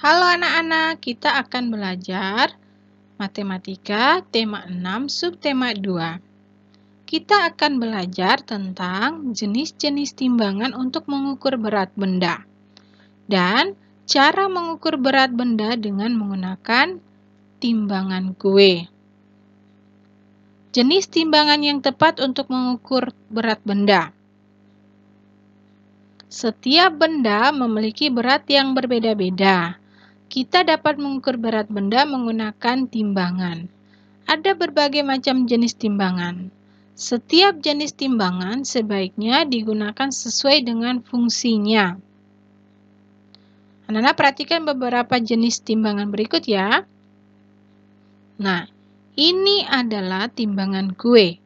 Halo anak-anak, kita akan belajar matematika tema 6 subtema 2. Kita akan belajar tentang jenis-jenis timbangan untuk mengukur berat benda dan cara mengukur berat benda dengan menggunakan timbangan kue. Jenis timbangan yang tepat untuk mengukur berat benda. Setiap benda memiliki berat yang berbeda-beda. Kita dapat mengukur berat benda menggunakan timbangan. Ada berbagai macam jenis timbangan. Setiap jenis timbangan sebaiknya digunakan sesuai dengan fungsinya. Anak-anak perhatikan beberapa jenis timbangan berikut ya. Nah, ini adalah timbangan kue.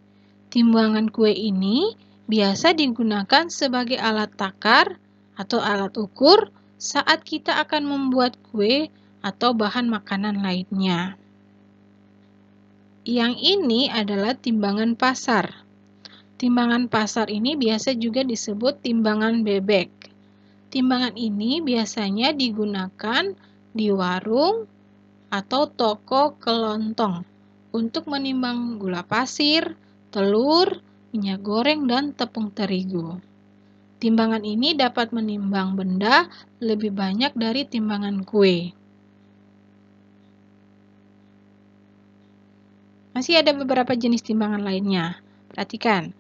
Timbangan kue ini biasa digunakan sebagai alat takar atau alat ukur saat kita akan membuat kue atau bahan makanan lainnya. Yang ini adalah timbangan pasar. Timbangan pasar ini biasa juga disebut timbangan bebek. Timbangan ini biasanya digunakan di warung atau toko kelontong untuk menimbang gula pasir, telur, minyak goreng, dan tepung terigu. Timbangan ini dapat menimbang benda lebih banyak dari timbangan kue. Masih ada beberapa jenis timbangan lainnya. Perhatikan.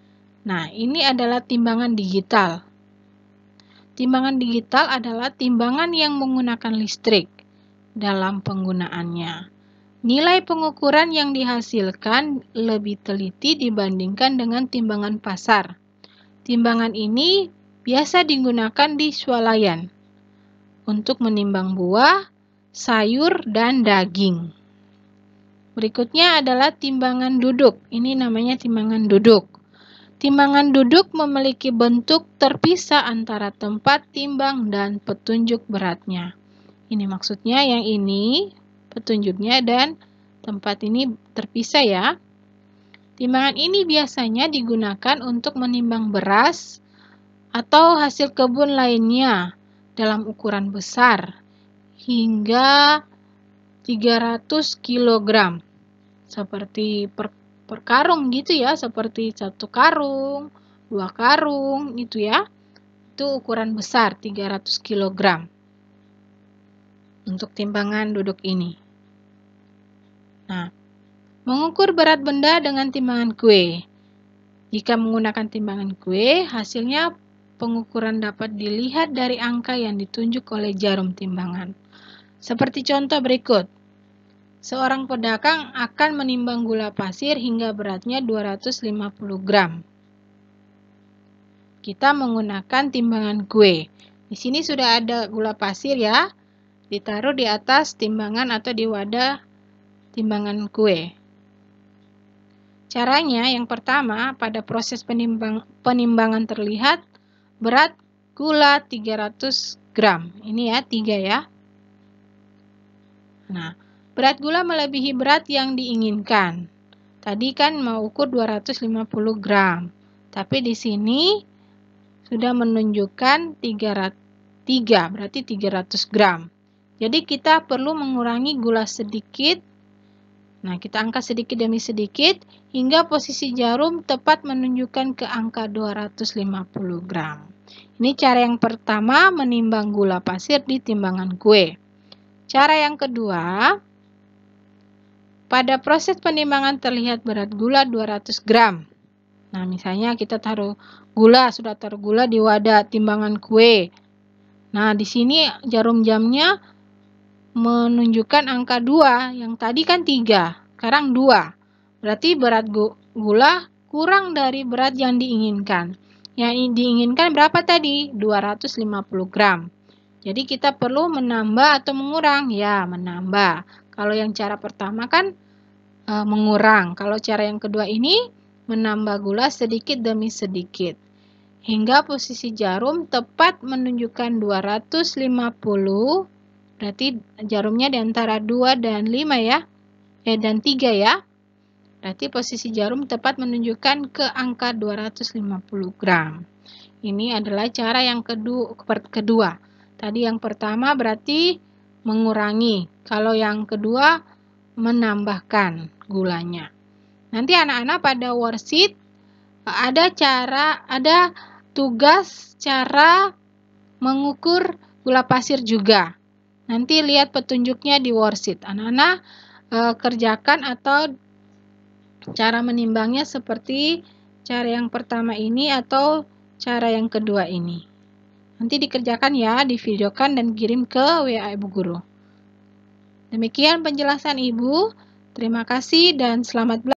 Nah, ini adalah timbangan digital. Timbangan digital adalah timbangan yang menggunakan listrik dalam penggunaannya. Nilai pengukuran yang dihasilkan lebih teliti dibandingkan dengan timbangan pasar. Timbangan ini biasa digunakan di swalayan untuk menimbang buah, sayur, dan daging. Berikutnya adalah timbangan duduk. Ini namanya timbangan duduk. Timbangan duduk memiliki bentuk terpisah antara tempat timbang dan petunjuk beratnya. Ini maksudnya yang ini petunjuknya dan tempat ini terpisah ya. Timbangan ini biasanya digunakan untuk menimbang beras atau hasil kebun lainnya dalam ukuran besar hingga 300 kg seperti per karung gitu ya, seperti 1 karung, 2 karung gitu ya. Itu ukuran besar 300 kg untuk timbangan duduk ini. Nah, mengukur berat benda dengan timbangan kue. Jika menggunakan timbangan kue, hasilnya pengukuran dapat dilihat dari angka yang ditunjuk oleh jarum timbangan. Seperti contoh berikut. Seorang pedagang akan menimbang gula pasir hingga beratnya 250 gram. Kita menggunakan timbangan kue. Di sini sudah ada gula pasir ya. Ditaruh di atas timbangan atau di wadah timbangan kue. Caranya yang pertama, pada proses penimbangan terlihat berat gula 300 gram. Ini ya, 3 ya. Nah, berat gula melebihi berat yang diinginkan. Tadi kan mau ukur 250 gram. Tapi di sini sudah menunjukkan 3, berarti 300 gram. Jadi kita perlu mengurangi gula sedikit. Nah, kita angkat sedikit demi sedikit hingga posisi jarum tepat menunjukkan ke angka 250 gram. Ini cara yang pertama menimbang gula pasir di timbangan kue. Cara yang kedua, pada proses penimbangan terlihat berat gula 200 gram. Nah, misalnya kita sudah taruh gula di wadah timbangan kue. Nah, di sini jarum jamnya menunjukkan angka 2, yang tadi kan 3, sekarang 2. Berarti berat gula kurang dari berat yang diinginkan. Yang diinginkan berapa tadi? 250 gram. Jadi kita perlu menambah atau mengurang? Ya, menambah. Kalau yang cara pertama kan mengurang. Kalau cara yang kedua ini menambah gula sedikit demi sedikit. Hingga posisi jarum tepat menunjukkan 250. Berarti jarumnya di antara 2 dan 5 ya. Dan 3 ya. Berarti posisi jarum tepat menunjukkan ke angka 250 gram. Ini adalah cara yang kedua. Tadi yang pertama berarti mengurangi. Kalau yang kedua, menambahkan gulanya. Nanti anak-anak pada worksheet ada tugas cara mengukur gula pasir juga. Nanti lihat petunjuknya di worksheet. Anak-anak kerjakan atau cara menimbangnya seperti cara yang pertama ini atau cara yang kedua ini. Nanti dikerjakan ya, divideokan dan kirim ke WA Ibu Guru. Demikian penjelasan Ibu. Terima kasih dan selamat belajar.